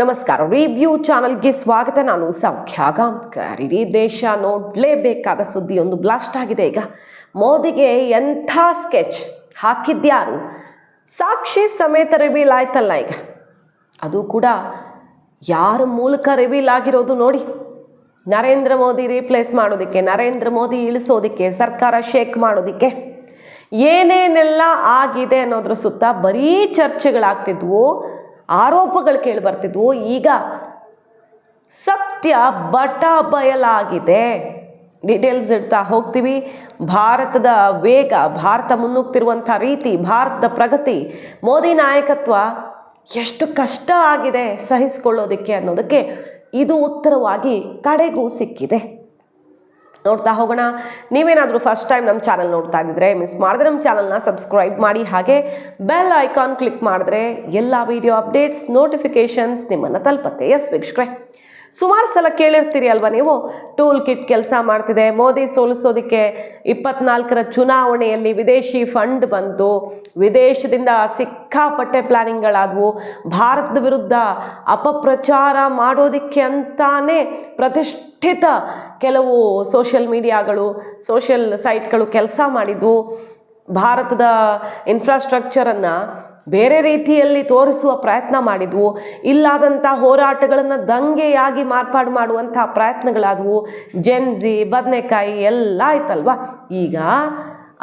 ನಮಸ್ಕಾರ. ರಿವ್ಯೂ ಚಾನಲ್ಗೆ ಸ್ವಾಗತ. ನಾನು ಸೌಖ್ಯ ಗಾಂವ್ಕರ್. ಇಡೀ ದೇಶ ನೋಡಲೇಬೇಕಾದ ಸುದ್ದಿ ಒಂದು ಬ್ಲಾಸ್ಟ್ ಆಗಿದೆ. ಈಗ ಮೋದಿಗೆ ಎಂಥ ಸ್ಕೆಚ್ ಹಾಕಿದ್ಯಾರು? ಸಾಕ್ಷಿ ಸಮೇತ ರಿವೀಲ್ ಆಯ್ತಲ್ಲ. ಈಗ ಅದು ಕೂಡ ಯಾರ ಮೂಲಕ ರಿವೀಲ್ ಆಗಿರೋದು ನೋಡಿ. ನರೇಂದ್ರ ಮೋದಿ ರೀಪ್ಲೇಸ್ ಮಾಡೋದಕ್ಕೆ, ನರೇಂದ್ರ ಮೋದಿ ಇಳಿಸೋದಕ್ಕೆ, ಸರ್ಕಾರ ಶೇಕ್ ಮಾಡೋದಕ್ಕೆ ಏನೇನೆಲ್ಲ ಆಗಿದೆ ಅನ್ನೋದ್ರ ಸುತ್ತ ಬರೀ ಚರ್ಚೆಗಳಾಗ್ತಿದ್ವು, ಆರೋಪಗಳು ಕೇಳಿ ಬರ್ತಿದ್ವು. ಈಗ ಸತ್ಯ ಬಯಲಾಗಿದೆ. ಡೀಟೇಲ್ಸ್ ಇಡ್ತಾ ಹೋಗ್ತೀವಿ. ಭಾರತದ ವೇಗ, ಭಾರತ ಮುನ್ನುಗ್ತಿರುವಂಥ ರೀತಿ, ಭಾರತದ ಪ್ರಗತಿ, ಮೋದಿ ನಾಯಕತ್ವ ಎಷ್ಟು ಕಷ್ಟ ಆಗಿದೆ ಸಹಿಸಿಕೊಳ್ಳೋದಕ್ಕೆ ಅನ್ನೋದಕ್ಕೆ ಇದು ಉತ್ತರವಾಗಿ ಕಡೆಗೂ ಸಿಕ್ಕಿದೆ. ನೋಡ್ತಾ ಹೋಗೋಣ. ನೀವೇನಾದರೂ ಫಸ್ಟ್ ಟೈಮ್ ನಮ್ಮ ಚಾನಲ್ ನೋಡ್ತಾ ಇದ್ದರೆ ಮಿಸ್ ಮಾಡಿದ್ರೆ ನಮ್ಮ ಚಾನಲ್ನ ಸಬ್ಸ್ಕ್ರೈಬ್ ಮಾಡಿ, ಹಾಗೆ ಬೆಲ್ ಐಕಾನ್ ಕ್ಲಿಕ್ ಮಾಡಿದ್ರೆ ಎಲ್ಲ ವಿಡಿಯೋ ಅಪ್ಡೇಟ್ಸ್, ನೋಟಿಫಿಕೇಷನ್ಸ್ ನಿಮ್ಮನ್ನು ತಲುಪತ್ತೆ. ಎಸ್ ವೀಕ್ಷಕರೇ, ಸುಮಾರು ಸಲ ಕೇಳಿರ್ತೀರಿ ಅಲ್ವಾ ನೀವು, ಟೂಲ್ ಕಿಟ್ ಕೆಲಸ ಮಾಡ್ತಿದೆ, ಮೋದಿ ಸೋಲಿಸೋದಕ್ಕೆ 24ರ ಚುನಾವಣೆಯಲ್ಲಿ ವಿದೇಶಿ ಫಂಡ್ ಬಂತು, ವಿದೇಶದಿಂದ ಸಿಕ್ಕಾಪಟ್ಟೆ ಪ್ಲಾನಿಂಗ್ಗಳಾದವು, ಭಾರತದ ವಿರುದ್ಧ ಅಪಪ್ರಚಾರ ಮಾಡೋದಕ್ಕೆ ಅಂತಾನೆ ಪ್ರತಿಷ್ಠಿತ ಕೆಲವು ಸೋಷಿಯಲ್ ಮೀಡಿಯಾಗಳು, ಸೋಷಿಯಲ್ ಸೈಟ್ಗಳು ಕೆಲಸ ಮಾಡಿದ್ವು, ಭಾರತದ ಇನ್ಫ್ರಾಸ್ಟ್ರಕ್ಚರನ್ನು ಬೇರೆ ರೀತಿಯಲ್ಲಿ ತೋರಿಸುವ ಪ್ರಯತ್ನ ಮಾಡಿದ್ವು, ಇಲ್ಲಾದಂಥ ಹೋರಾಟಗಳನ್ನು ದಂಗೆಯಾಗಿ ಮಾರ್ಪಾಡು ಮಾಡುವಂಥ ಪ್ರಯತ್ನಗಳಾದವು, ಜೆನ್ಜಿ, ಬದನೆಕಾಯಿ ಎಲ್ಲ ಆಯ್ತಲ್ವ. ಈಗ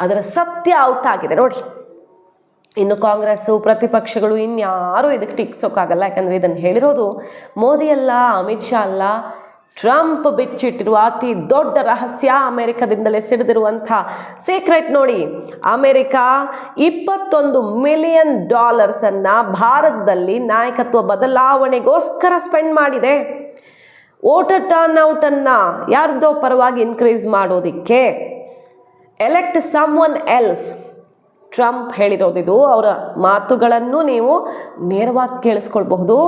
ಅದರ ಸತ್ಯ ಔಟ್ ಆಗಿದೆ ನೋಡಿ. ಇನ್ನು ಕಾಂಗ್ರೆಸ್ಸು, ಪ್ರತಿಪಕ್ಷಗಳು ಇನ್ಯಾರೂ ಇದಕ್ಕೆ ಟಿಕ್ಸೋಕ್ಕಾಗಲ್ಲ. ಯಾಕಂದರೆ ಇದನ್ನು ಹೇಳಿರೋದು ಮೋದಿ ಅಲ್ಲ, ಅಮಿತ್ ಶಾ ಅಲ್ಲ, ಟ್ರಂಪ್ ಬಿಚ್ಚಿಟ್ಟಿರುವ ಅತಿ ದೊಡ್ಡ ರಹಸ್ಯ, ಅಮೆರಿಕದಿಂದಲೇ ಸಿಡಿದಿರುವಂಥ ಸೀಕ್ರೆಟ್ ನೋಡಿ. ಅಮೆರಿಕ $21 ಮಿಲಿಯನ್ ಭಾರತದಲ್ಲಿ ನಾಯಕತ್ವ ಬದಲಾವಣೆಗೋಸ್ಕರ ಸ್ಪೆಂಡ್ ಮಾಡಿದೆ. ವೋಟರ್ ಟರ್ನ್ಔಟನ್ನು ಯಾರ್ದೋ ಪರವಾಗಿ ಇನ್ಕ್ರೀಸ್ ಮಾಡೋದಕ್ಕೆ. Elect someone else, Trump ಹೇಳಿರೋದಿದು. ಅವರ ಮಾತುಗಳನ್ನು ನೀವು ನೇರವಾಗಿ ಕೇಳಿಸ್ಕೊಳ್ಬಹುದು.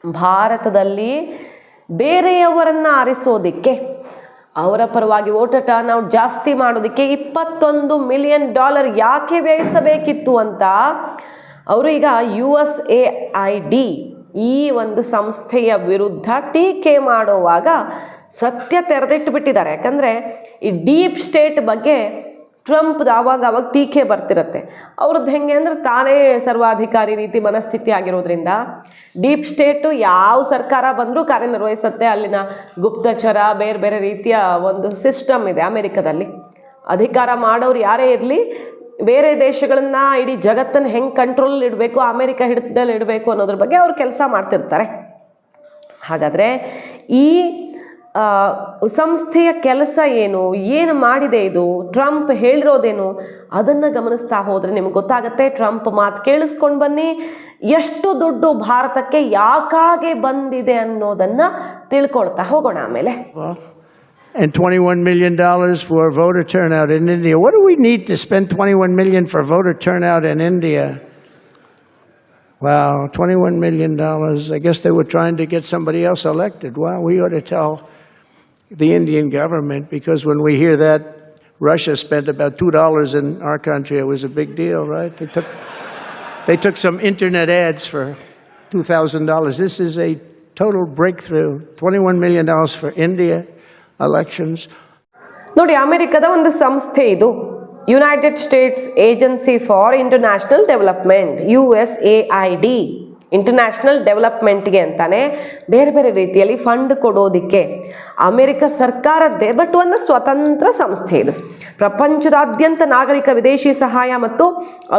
ಭಾರತದಲ್ಲಿ ಬೇರೆಯವರನ್ನು ಆರಿಸೋದಕ್ಕೆ, ಅವರ ಪರವಾಗಿ ವೋಟರ್ ಟರ್ನ್ಔಟ್ ಜಾಸ್ತಿ ಮಾಡೋದಕ್ಕೆ $21 ಮಿಲಿಯನ್ ಯಾಕೆ ವ್ಯಯಿಸಬೇಕಿತ್ತು ಅಂತ ಅವರು ಈಗ USAID ಈ ಒಂದು ಸಂಸ್ಥೆಯ ವಿರುದ್ಧ ಟೀಕೆ ಮಾಡುವಾಗ ಸತ್ಯ ತೆರೆದಿಟ್ಟು ಬಿಟ್ಟಿದ್ದಾರೆ. ಯಾಕಂದರೆ ಈ ಡೀಪ್ ಸ್ಟೇಟ್ ಬಗ್ಗೆ ಟ್ರಂಪ್ದು ಆವಾಗ ಟೀಕೆ ಬರ್ತಿರತ್ತೆ. ಅವ್ರದ್ದು ಹೆಂಗೆ ಅಂದರೆ ತಾನೇ ಸರ್ವಾಧಿಕಾರಿ ರೀತಿ ಮನಸ್ಥಿತಿ ಆಗಿರೋದ್ರಿಂದ ಡೀಪ್ ಸ್ಟೇಟು ಯಾವ ಸರ್ಕಾರ ಬಂದರೂ ಕಾರ್ಯನಿರ್ವಹಿಸುತ್ತೆ. ಅಲ್ಲಿನ ಗುಪ್ತಚರ, ಬೇರೆ ಬೇರೆ ರೀತಿಯ ಒಂದು ಸಿಸ್ಟಮ್ ಇದೆ ಅಮೆರಿಕದಲ್ಲಿ. ಅಧಿಕಾರ ಮಾಡೋರು ಯಾರೇ ಇರಲಿ, ಬೇರೆ ದೇಶಗಳನ್ನು, ಇಡೀ ಜಗತ್ತನ್ನು ಹೆಂಗೆ ಕಂಟ್ರೋಲ್ ಇಡಬೇಕು, ಅಮೆರಿಕ ಹಿಡಿತದಲ್ಲಿ ಇಡಬೇಕು ಅನ್ನೋದ್ರ ಬಗ್ಗೆ ಅವ್ರು ಕೆಲಸ ಮಾಡ್ತಿರ್ತಾರೆ. ಹಾಗಾದರೆ ಈ ಸಂಸ್ಥೆಯ ಕೆಲಸ ಏನು ಮಾಡಿದೆ ಇದು, ಟ್ರಂಪ್ ಹೇಳಿರೋದೇನು, ಅದನ್ನು ಗಮನಿಸ್ತಾ ಹೋದರೆ ನಿಮ್ಗೆ ಗೊತ್ತಾಗುತ್ತೆ. ಟ್ರಂಪ್ ಮಾತು ಕೇಳಿಸ್ಕೊಂಡು ಬನ್ನಿ, ಎಷ್ಟು ದುಡ್ಡು ಭಾರತಕ್ಕೆ ಯಾಕಾಗೆ ಬಂದಿದೆ ಅನ್ನೋದನ್ನು ತಿಳ್ಕೊಳ್ತಾ ಹೋಗೋಣ ಆಮೇಲೆ. And $21 million for voter turnout in India. What do we need to spend $21 million for voter turnout in India? Wow, $21 million. I guess they were trying to get somebody else elected. Well, we ought to tell the Indian government, because when we hear that Russia spent about $2 in our country, it was a big deal, right? They took some internet ads for $2,000. This is a total breakthrough. $21 million for India elections. ನೋಡಿ, ಅಮೆರಿಕದ ಒಂದು ಸಂಸ್ಥೆ ಇದು, United States Agency for International Development, USAID. International ಡೆವಲಪ್ಮೆಂಟ್ಗೆ ಅಂತಾನೆ ಬೇರೆ ಬೇರೆ ರೀತಿಯಲ್ಲಿ ಫಂಡ್ ಕೊಡೋದಕ್ಕೆ ಅಮೆರಿಕ ಸರ್ಕಾರದ್ದೇ, ಬಟ್ ಒಂದು ಸ್ವತಂತ್ರ ಸಂಸ್ಥೆ ಇದು. ಪ್ರಪಂಚದಾದ್ಯಂತ ನಾಗರಿಕ ವಿದೇಶಿ ಸಹಾಯ ಮತ್ತು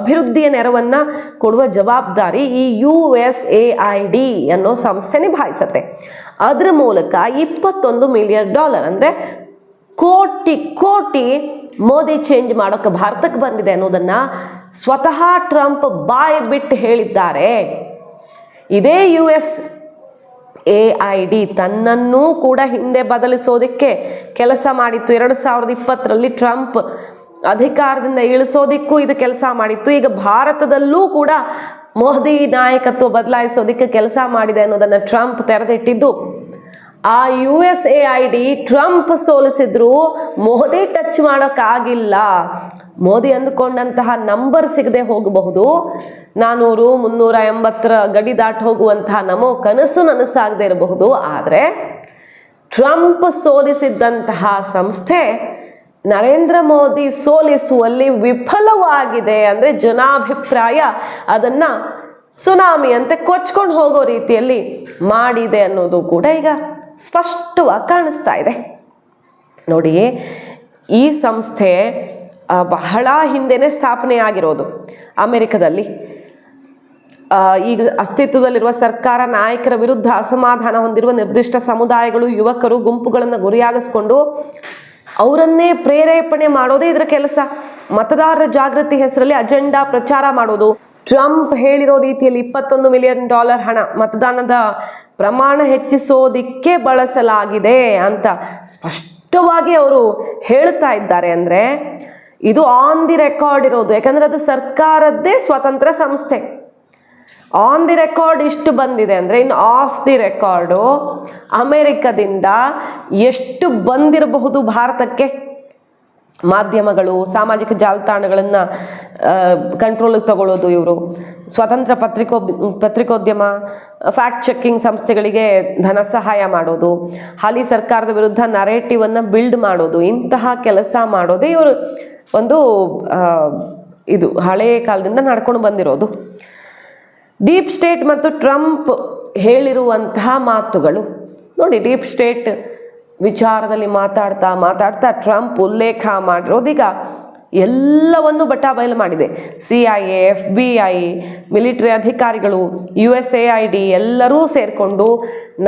ಅಭಿವೃದ್ಧಿಯ ನೆರವನ್ನು ಕೊಡುವ ಜವಾಬ್ದಾರಿ ಈ USAID ಅನ್ನೋ ಸಂಸ್ಥೆ ನಿಭಾಯಿಸುತ್ತೆ. ಅದರ ಮೂಲಕ $21 ಮಿಲಿಯನ್ ಅಂದರೆ ಕೋಟಿ ಮೋದಿ ಚೇಂಜ್ ಮಾಡೋಕ್ಕೆ ಭಾರತಕ್ಕೆ ಬಂದಿದೆ ಅನ್ನೋದನ್ನು ಸ್ವತಃ ಟ್ರಂಪ್ ಬಾಯಿ ಬಿಟ್ಟು ಹೇಳಿದ್ದಾರೆ. ಇದೇ USAID ತನ್ನನ್ನೂ ಕೂಡ ಹಿಂದೆ ಬದಲಿಸೋದಕ್ಕೆ ಕೆಲಸ ಮಾಡಿತ್ತು. 2020ರಲ್ಲಿ ಟ್ರಂಪ್ ಅಧಿಕಾರದಿಂದ ಇಳಿಸೋದಕ್ಕೂ ಇದು ಕೆಲಸ ಮಾಡಿತ್ತು. ಈಗ ಭಾರತದಲ್ಲೂ ಕೂಡ ಮೋದಿ ನಾಯಕತ್ವ ಬದಲಾಯಿಸೋದಕ್ಕೆ ಕೆಲಸ ಮಾಡಿದೆ ಅನ್ನೋದನ್ನು ಟ್ರಂಪ್ ತೆರೆದಿಟ್ಟಿದ್ದು. ಆ USAID ಟ್ರಂಪ್ ಸೋಲಿಸಿದ್ರು ಮೋದಿ ಟಚ್ ಮಾಡೋಕ್ಕಾಗಿಲ್ಲ. ಮೋದಿ ಅಂದುಕೊಂಡಂತಹ ನಂಬರ್ ಸಿಗದೆ ಹೋಗಬಹುದು, 400 380 ಗಡಿ ದಾಟಿ ಹೋಗುವಂತಹ ನಮೋ ಕನಸು ನನಸಾಗದೆ ಇರಬಹುದು. ಆದರೆ ಟ್ರಂಪ್ ಸೋಲಿಸಿದ್ದಂತಹ ಸಂಸ್ಥೆ ನರೇಂದ್ರ ಮೋದಿ ಸೋಲಿಸುವಲ್ಲಿ ವಿಫಲವಾಗಿದೆ. ಅಂದರೆ ಜನಾಭಿಪ್ರಾಯ ಅದನ್ನು ಸುನಾಮಿ ಅಂತೆ ಕೊಚ್ಕೊಂಡು ಹೋಗೋ ರೀತಿಯಲ್ಲಿ ಮಾಡಿದೆ ಅನ್ನೋದು ಕೂಡ ಈಗ ಸ್ಪಷ್ಟವಾಗಿ ಕಾಣಿಸ್ತಾ ಇದೆ. ನೋಡಿ, ಈ ಸಂಸ್ಥೆ ಬಹಳ ಹಿಂದೆನೇ ಸ್ಥಾಪನೆ ಆಗಿರೋದು ಅಮೆರಿಕದಲ್ಲಿ. ಈಗ ಅಸ್ತಿತ್ವದಲ್ಲಿರುವ ಸರ್ಕಾರ ನಾಯಕರ ವಿರುದ್ಧ ಅಸಮಾಧಾನ ಹೊಂದಿರುವ ನಿರ್ದಿಷ್ಟ ಸಮುದಾಯಗಳು, ಯುವಕರು, ಗುಂಪುಗಳನ್ನು ಗುರಿಯಾಗಿಸ್ಕೊಂಡು ಅವರನ್ನೇ ಪ್ರೇರೇಪಣೆ ಮಾಡೋದೇ ಇದರ ಕೆಲಸ. ಮತದಾರರ ಜಾಗೃತಿ ಹೆಸರಲ್ಲಿ ಅಜೆಂಡಾ ಪ್ರಚಾರ ಮಾಡೋದು. ಟ್ರಂಪ್ ಹೇಳಿರೋ ರೀತಿಯಲ್ಲಿ $21 ಮಿಲಿಯನ್ ಹಣ ಮತದಾನದ ಪ್ರಮಾಣ ಹೆಚ್ಚಿಸೋದಿಕ್ಕೆ ಬಳಸಲಾಗಿದೆ ಅಂತ ಸ್ಪಷ್ಟವಾಗಿ ಅವರು ಹೇಳ್ತಾ ಇದ್ದಾರೆ. ಅಂದರೆ ಇದು ಆನ್ ದಿ ರೆಕಾರ್ಡ್ ಇರೋದು. ಯಾಕಂದರೆ ಅದು ಸರ್ಕಾರದ್ದೇ ಸ್ವತಂತ್ರ ಸಂಸ್ಥೆ. ಆನ್ ದಿ ರೆಕಾರ್ಡ್ ಇಷ್ಟು ಬಂದಿದೆ ಅಂದರೆ ಇನ್ನು ಆಫ್ ದಿ ರೆಕಾರ್ಡು ಅಮೆರಿಕದಿಂದ ಎಷ್ಟು ಬಂದಿರಬಹುದು ಭಾರತಕ್ಕೆ. ಮಾಧ್ಯಮಗಳು, ಸಾಮಾಜಿಕ ಜಾಲತಾಣಗಳನ್ನು ಕಂಟ್ರೋಲಿಗೆ ತಗೊಳ್ಳೋದು, ಇವರು ಸ್ವತಂತ್ರ ಪತ್ರಿಕೋದ್ಯಮ, ಫ್ಯಾಕ್ಟ್ ಚೆಕ್ಕಿಂಗ್ ಸಂಸ್ಥೆಗಳಿಗೆ ಧನ ಸಹಾಯ ಮಾಡೋದು, ಹಾಲಿ ಸರ್ಕಾರದ ವಿರುದ್ಧ ನರೇಟಿವನ್ನು ಬಿಲ್ಡ್ ಮಾಡೋದು, ಇಂತಹ ಕೆಲಸ ಮಾಡೋದೇ ಇವರು ಒಂದು ಇದು ಹಳೆಯ ಕಾಲದಿಂದ ನಡ್ಕೊಂಡು ಬಂದಿರೋದು. ಡೀಪ್ ಸ್ಟೇಟ್ ಮತ್ತು ಟ್ರಂಪ್ ಹೇಳಿರುವಂತಹ ಮಾತುಗಳು ನೋಡಿ. ಡೀಪ್ ಸ್ಟೇಟ್ ವಿಚಾರದಲ್ಲಿ ಮಾತಾಡ್ತಾ ಟ್ರಂಪ್ ಉಲ್ಲೇಖ ಮಾಡಿರೋದೀಗ ಎಲ್ಲವನ್ನು ಬಯಲು ಮಾಡಿದೆ. CIA, FBI, ಮಿಲಿಟರಿ ಅಧಿಕಾರಿಗಳು, USAID ಎಲ್ಲರೂ ಸೇರಿಕೊಂಡು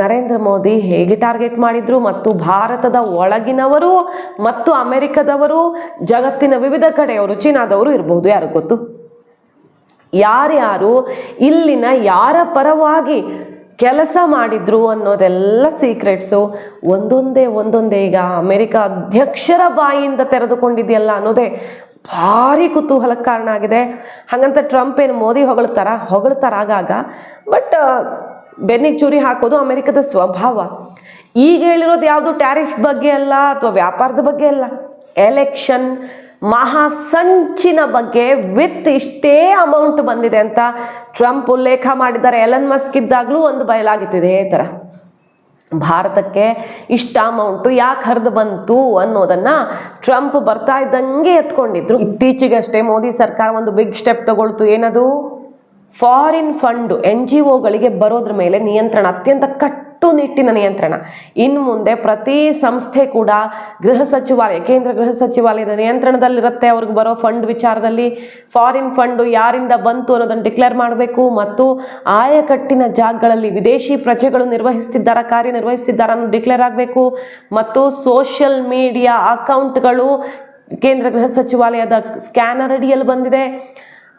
ನರೇಂದ್ರ ಮೋದಿ ಹೇಗೆ ಟಾರ್ಗೆಟ್ ಮಾಡಿದ್ರು ಮತ್ತು ಭಾರತದ ಒಳಗಿನವರು ಮತ್ತು ಅಮೆರಿಕದವರು, ಜಗತ್ತಿನ ವಿವಿಧ ಕಡೆಯವರು, ಚೀನಾದವರು ಇರಬಹುದು, ಯಾರು ಗೊತ್ತು, ಯಾರ್ಯಾರು ಇಲ್ಲಿನ ಯಾರ ಪರವಾಗಿ ಕೆಲಸ ಮಾಡಿದ್ರು ಅನ್ನೋದೆಲ್ಲ ಸೀಕ್ರೆಟ್ಸು ಒಂದೊಂದೇ ಈಗ ಅಮೆರಿಕ ಅಧ್ಯಕ್ಷರ ಬಾಯಿಯಿಂದ ತೆರೆದುಕೊಂಡಿದೆಯಲ್ಲ ಅನ್ನೋದೇ ಭಾರಿ ಕುತೂಹಲಕ್ಕೆ ಕಾರಣ ಆಗಿದೆ. ಹಾಗಂತ ಟ್ರಂಪ್ ಏನು ಮೋದಿ ಹೊಗಳ್ತಾರ ಆಗಾಗ, ಬಟ್ ಬೆನ್ನಿಗೆ ಚೂರಿ ಹಾಕೋದು ಅಮೆರಿಕದ ಸ್ವಭಾವ. ಈಗ ಹೇಳಿರೋದು ಯಾವುದು ಟ್ಯಾರಿಫ್ ಬಗ್ಗೆ ಅಲ್ಲ ಅಥವಾ ವ್ಯಾಪಾರದ ಬಗ್ಗೆ ಅಲ್ಲ, ಎಲೆಕ್ಷನ್ ಮಹಾಸಂಚಿನ ಬಗ್ಗೆ ವಿತ್ ಇಷ್ಟೇ ಅಮೌಂಟ್ ಬಂದಿದೆ ಅಂತ ಟ್ರಂಪ್ ಉಲ್ಲೇಖ ಮಾಡಿದ್ದಾರೆ. ಎಲನ್ ಮಸ್ಕ್ ಇದ್ದಾಗಲೂ ಒಂದು ಬಯಲಾಗಿತ್ತು ಇದೇ ಥರ. ಭಾರತಕ್ಕೆ ಇಷ್ಟ ಅಮೌಂಟು ಯಾಕೆ ಹರಿದು ಬಂತು ಅನ್ನೋದನ್ನು ಟ್ರಂಪ್ ಬರ್ತಾ ಇದ್ದಂಗೆ ಎತ್ಕೊಂಡಿದ್ರು. ಇತ್ತೀಚೆಗೆ ಅಷ್ಟೇ ಮೋದಿ ಸರ್ಕಾರ ಒಂದು ಬಿಗ್ ಸ್ಟೆಪ್ ತಗೊಳ್ತು. ಏನದು? ಫಾರಿನ್ ಫಂಡು NGOಗಳಿಗೆ ಬರೋದ್ರ ಮೇಲೆ ನಿಯಂತ್ರಣ, ಅತ್ಯಂತ ಕಟ್ಟುನಿಟ್ಟಿನ ನಿಯಂತ್ರಣ. ಇನ್ನು ಮುಂದೆ ಪ್ರತಿ ಸಂಸ್ಥೆ ಕೂಡ ಕೇಂದ್ರ ಗೃಹ ಸಚಿವಾಲಯದ ನಿಯಂತ್ರಣದಲ್ಲಿರುತ್ತೆ. ಅವ್ರಿಗೆ ಬರೋ ಫಂಡ್ ವಿಚಾರದಲ್ಲಿ ಫಾರಿನ್ ಫಂಡು ಯಾರಿಂದ ಬಂತು ಅನ್ನೋದನ್ನು ಡಿಕ್ಲೇರ್ ಮಾಡಬೇಕು ಮತ್ತು ಆಯಕಟ್ಟಿನ ಜಾಗಗಳಲ್ಲಿ ವಿದೇಶಿ ಪ್ರಜೆಗಳು ಕಾರ್ಯನಿರ್ವಹಿಸ್ತಿದ್ದಾರ ಅನ್ನೋದು ಡಿಕ್ಲೇರ್ ಆಗಬೇಕು. ಮತ್ತು ಸೋಷಿಯಲ್ ಮೀಡಿಯಾ ಅಕೌಂಟ್ಗಳು ಕೇಂದ್ರ ಗೃಹ ಸಚಿವಾಲಯದ ಸ್ಕ್ಯಾನರ್ ಅಡಿಯಲ್ಲಿ ಬಂದಿದೆ.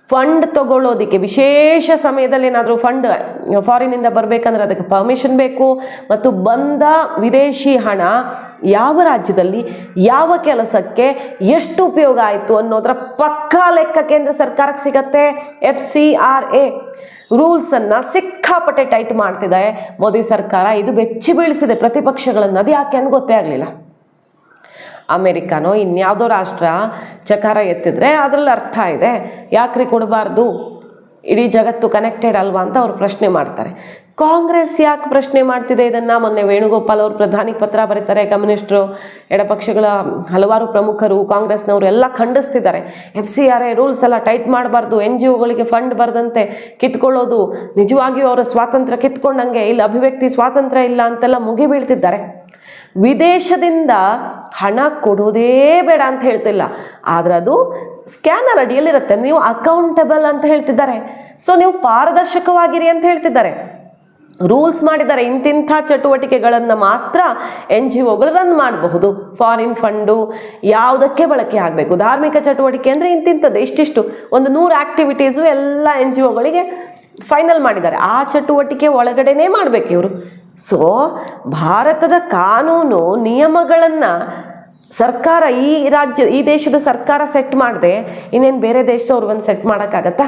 ಫಂಡ್ ತಗೊಳ್ಳೋದಕ್ಕೆ ವಿಶೇಷ ಸಮಯದಲ್ಲಿ ಏನಾದರೂ ಫಂಡ್ ಫಾರಿನಿಂದ ಬರಬೇಕಂದ್ರೆ ಅದಕ್ಕೆ ಪರ್ಮಿಷನ್ ಬೇಕು. ಮತ್ತು ಬಂದ ವಿದೇಶಿ ಹಣ ಯಾವ ರಾಜ್ಯದಲ್ಲಿ ಯಾವ ಕೆಲಸಕ್ಕೆ ಎಷ್ಟು ಉಪಯೋಗ ಆಯಿತು ಅನ್ನೋದರ ಪಕ್ಕಾ ಲೆಕ್ಕ ಕೇಂದ್ರ ಸರ್ಕಾರಕ್ಕೆ ಸಿಗತ್ತೆ. FCRA ರೂಲ್ಸನ್ನು ಸಿಕ್ಕಾಪಟ್ಟೆ ಟೈಟ್ ಮಾಡ್ತಿದೆ ಮೋದಿ ಸರ್ಕಾರ. ಇದು ಬೆಚ್ಚಿ ಬೀಳಿಸಿದೆ ಪ್ರತಿಪಕ್ಷಗಳನ್ನು. ಅದು ಯಾಕೆ ಅಂತ ಗೊತ್ತೇ ಆಗಲಿಲ್ಲ. ಅಮೆರಿಕನೋ ಇನ್ಯಾವುದೋ ರಾಷ್ಟ್ರ ಚಕಾರ ಎತ್ತಿದ್ರೆ ಅದರಲ್ಲಿ ಅರ್ಥ ಇದೆ. ಯಾಕ್ರಿ ಕೊಡಬಾರ್ದು, ಇಡೀ ಜಗತ್ತು ಕನೆಕ್ಟೆಡ್ ಅಲ್ವಾ ಅಂತ ಅವ್ರು ಪ್ರಶ್ನೆ ಮಾಡ್ತಾರೆ. ಕಾಂಗ್ರೆಸ್ ಯಾಕೆ ಪ್ರಶ್ನೆ ಮಾಡ್ತಿದೆ ಇದನ್ನು? ಮೊನ್ನೆ ವೇಣುಗೋಪಾಲ್ ಅವರು ಪ್ರಧಾನಿಗೆ ಪತ್ರ ಬರೀತಾರೆ. ಕಮ್ಯುನಿಸ್ಟರು, ಎಡಪಕ್ಷಗಳ ಹಲವಾರು ಪ್ರಮುಖರು, ಕಾಂಗ್ರೆಸ್ನವರು ಎಲ್ಲ ಖಂಡಿಸ್ತಿದ್ದಾರೆ. FCRA ರೂಲ್ಸ್ ಎಲ್ಲ ಟೈಟ್ ಮಾಡಬಾರ್ದು, NGOಗಳಿಗೆ ಫಂಡ್ ಬರದಂತೆ ಕಿತ್ಕೊಳ್ಳೋದು ನಿಜವಾಗಿಯೂ ಅವರ ಸ್ವಾತಂತ್ರ್ಯ ಕಿತ್ಕೊಂಡಂಗೆ, ಇಲ್ಲಿ ಅಭಿವ್ಯಕ್ತಿ ಸ್ವಾತಂತ್ರ್ಯ ಇಲ್ಲ ಅಂತೆಲ್ಲ ಮುಗಿಬೀಳ್ತಿದ್ದಾರೆ. ವಿದೇಶದಿಂದ ಹಣ ಕೊಡೋದೇ ಬೇಡ ಅಂತ ಹೇಳ್ತಿಲ್ಲ, ಆದರೆ ಅದು ಸ್ಕ್ಯಾನರ್ ಅಡಿಯಲ್ಲಿರುತ್ತೆ. ನೀವು ಅಕೌಂಟಬಲ್ ಅಂತ ಹೇಳ್ತಿದ್ದಾರೆ. ಸೊ ನೀವು ಪಾರದರ್ಶಕವಾಗಿರಿ ಅಂತ ಹೇಳ್ತಿದ್ದಾರೆ. ರೂಲ್ಸ್ ಮಾಡಿದ್ದಾರೆ. ಇಂತಿಂಥ ಚಟುವಟಿಕೆಗಳನ್ನು ಮಾತ್ರ NGOಗಳು ರನ್ ಮಾಡಬಹುದು. ಫಾರಿನ್ ಫಂಡು ಯಾವುದಕ್ಕೆ ಬಳಕೆ ಆಗಬೇಕು, ಧಾರ್ಮಿಕ ಚಟುವಟಿಕೆ ಅಂದರೆ ಇಂತಿಂಥದ್ದು ಇಷ್ಟಿಷ್ಟು ಒಂದು 100 ಆ್ಯಕ್ಟಿವಿಟೀಸು ಎಲ್ಲ NGOಗಳಿಗೆ ಫೈನಲ್ ಮಾಡಿದ್ದಾರೆ. ಆ ಚಟುವಟಿಕೆ ಒಳಗಡೆನೇ ಮಾಡಬೇಕು ಇವರು. ಸೊ ಭಾರತದ ಕಾನೂನು ನಿಯಮಗಳನ್ನು ಸರ್ಕಾರ, ಈ ದೇಶದ ಸರ್ಕಾರ ಸೆಟ್ ಮಾಡದೆ ಇನ್ನೇನು ಬೇರೆ ದೇಶದವ್ರು ಒಂದು ಸೆಟ್ ಮಾಡೋಕ್ಕಾಗತ್ತಾ?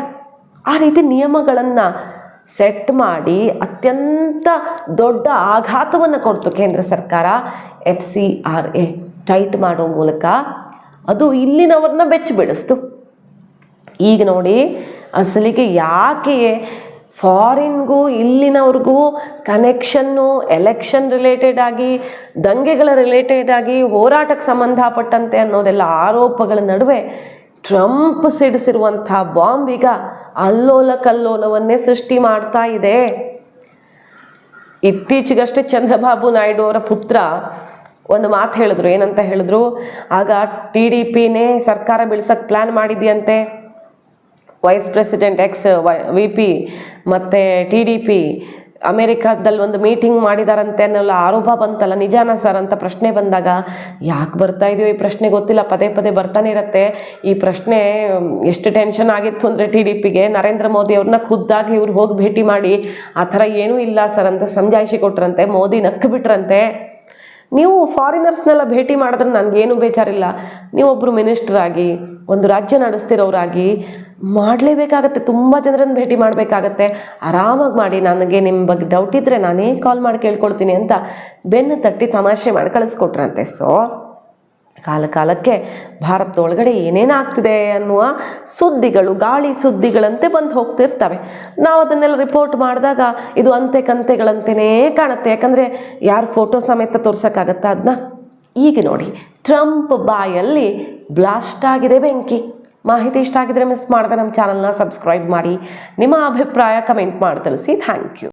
ಆ ರೀತಿ ನಿಯಮಗಳನ್ನು ಸೆಟ್ ಮಾಡಿ ಅತ್ಯಂತ ದೊಡ್ಡ ಆಘಾತವನ್ನು ಕೊಡ್ತು ಕೇಂದ್ರ ಸರ್ಕಾರ. FCRA ಟೈಟ್ ಮಾಡೋ ಮೂಲಕ ಅದು ಇಲ್ಲಿನವ್ರನ್ನ ಬೆಚ್ಚ ಬೀಳಿಸ್ತು. ಈಗ ನೋಡಿ ಅಸಲಿಗೆ ಯಾಕೆ ಫಾರಿನ್ಗೂ ಇಲ್ಲಿನವ್ರಿಗೂ ಕನೆಕ್ಷನ್ನು ಎಲೆಕ್ಷನ್ ರಿಲೇಟೆಡ್ ಆಗಿ, ದಂಗೆಗಳ ರಿಲೇಟೆಡ್ ಆಗಿ, ಹೋರಾಟಕ್ಕೆ ಸಂಬಂಧಪಟ್ಟಂತೆ ಅನ್ನೋದೆಲ್ಲ ಆರೋಪಗಳ ನಡುವೆ ಟ್ರಂಪ್ ಸಿಡಿಸಿರುವಂಥ ಬಾಂಬ್ ಈಗ ಅಲ್ಲೋಲ ಕಲ್ಲೋಲವನ್ನೇ ಸೃಷ್ಟಿ ಮಾಡ್ತಾ ಇದೆ. ಇತ್ತೀಚೆಗಷ್ಟೇ ಚಂದ್ರಬಾಬು ನಾಯ್ಡು ಅವರ ಪುತ್ರ ಒಂದು ಮಾತು ಹೇಳಿದ್ರು. ಏನಂತ ಹೇಳಿದ್ರು, ಆಗ TDPನೇ ಸರ್ಕಾರ ಬೀಳ್ಸಕ್ಕೆ ಪ್ಲ್ಯಾನ್ ಮಾಡಿದ್ಯಂತೆ. ವೈಸ್ ಪ್ರೆಸಿಡೆಂಟ್ VP ಮತ್ತು TDP ಅಮೇರಿಕಾದಲ್ಲಿ ಒಂದು ಮೀಟಿಂಗ್ ಮಾಡಿದಾರಂತೆ ಅನ್ನೋಲ್ಲ ಆರೋಪ ಬಂತಲ್ಲ, ನಿಜಾನ ಸರ್ ಅಂತ ಪ್ರಶ್ನೆ ಬಂದಾಗ, ಯಾಕೆ ಬರ್ತಾ ಇದೆಯೋ ಈ ಪ್ರಶ್ನೆ ಗೊತ್ತಿಲ್ಲ, ಪದೇ ಪದೇ ಬರ್ತಾನೆ ಇರುತ್ತೆ ಈ ಪ್ರಶ್ನೆ. ಎಷ್ಟು ಟೆನ್ಷನ್ ಆಗಿತ್ತು ಅಂದರೆ TDPಗೆ ನರೇಂದ್ರ ಮೋದಿ ಅವ್ರನ್ನ ಖುದ್ದಾಗಿ ಇವ್ರು ಹೋಗಿ ಭೇಟಿ ಮಾಡಿ ಆ ಥರ ಏನೂ ಇಲ್ಲ ಸರ್ ಅಂತ ಸಮಜಾಯಿಷಿ ಕೊಟ್ರಂತೆ. ಮೋದಿ ನಕ್ಕು ಬಿಟ್ರಂತೆ. ನೀವು ಫಾರಿನರ್ಸ್ನೆಲ್ಲ ಭೇಟಿ ಮಾಡಿದ್ರೆ ನನಗೇನು ಬೇಜಾರಿಲ್ಲ, ನೀವೊಬ್ಬರು ಮಿನಿಸ್ಟರ್ ಆಗಿ ಒಂದು ರಾಜ್ಯ ನಡೆಸ್ತಿರೋರಾಗಿ ಮಾಡಲೇಬೇಕಾಗತ್ತೆ, ತುಂಬ ಜನರನ್ನು ಭೇಟಿ ಮಾಡಬೇಕಾಗತ್ತೆ, ಆರಾಮಾಗಿ ಮಾಡಿ, ನನಗೆ ನಿಮ್ಮ ಬಗ್ಗೆ ಡೌಟ್ ಇದ್ದರೆ ನಾನೇ ಕಾಲ್ ಮಾಡಿ ಕೇಳ್ಕೊಳ್ತೀನಿ ಅಂತ ಬೆನ್ನು ತಟ್ಟಿ ತಮಾಷೆ ಮಾಡಿ ಕಳಿಸ್ಕೊಟ್ರಂತೆ. ಸೊ ಕಾಲಕ್ಕೆ ಭಾರತದೊಳಗಡೆ ಏನೇನಾಗ್ತಿದೆ ಅನ್ನುವ ಸುದ್ದಿಗಳು ಗಾಳಿ ಸುದ್ದಿಗಳಂತೆ ಬಂದು ಹೋಗ್ತಿರ್ತವೆ. ನಾವು ಅದನ್ನೆಲ್ಲ ರಿಪೋರ್ಟ್ ಮಾಡಿದಾಗ ಇದು ಅಂತೆ ಕಂತೆಗಳಂತೆಯೇ ಕಾಣುತ್ತೆ. ಯಾಕಂದರೆ ಯಾರು ಫೋಟೋ ಸಮೇತ ತೋರ್ಸೋಕ್ಕಾಗತ್ತೆ ಅದನ್ನ. ಈಗ ನೋಡಿ ಟ್ರಂಪ್ ಬಾಯಲ್ಲಿ ಬ್ಲಾಸ್ಟ್ ಆಗಿದೆ ಬೆಂಕಿ. ಮಾಹಿತಿ ಇಷ್ಟ ಆಗಿದ್ರೆ ಮಿಸ್ ಮಾಡಿದ್ರೆ ನಮ್ಮ ಚಾನಲ್ನ ಸಬ್ಸ್ಕ್ರೈಬ್ ಮಾಡಿ, ನಿಮ್ಮ ಅಭಿಪ್ರಾಯ ಕಮೆಂಟ್ ಮಾಡಿ ತಿಳಿಸಿ. Thank you.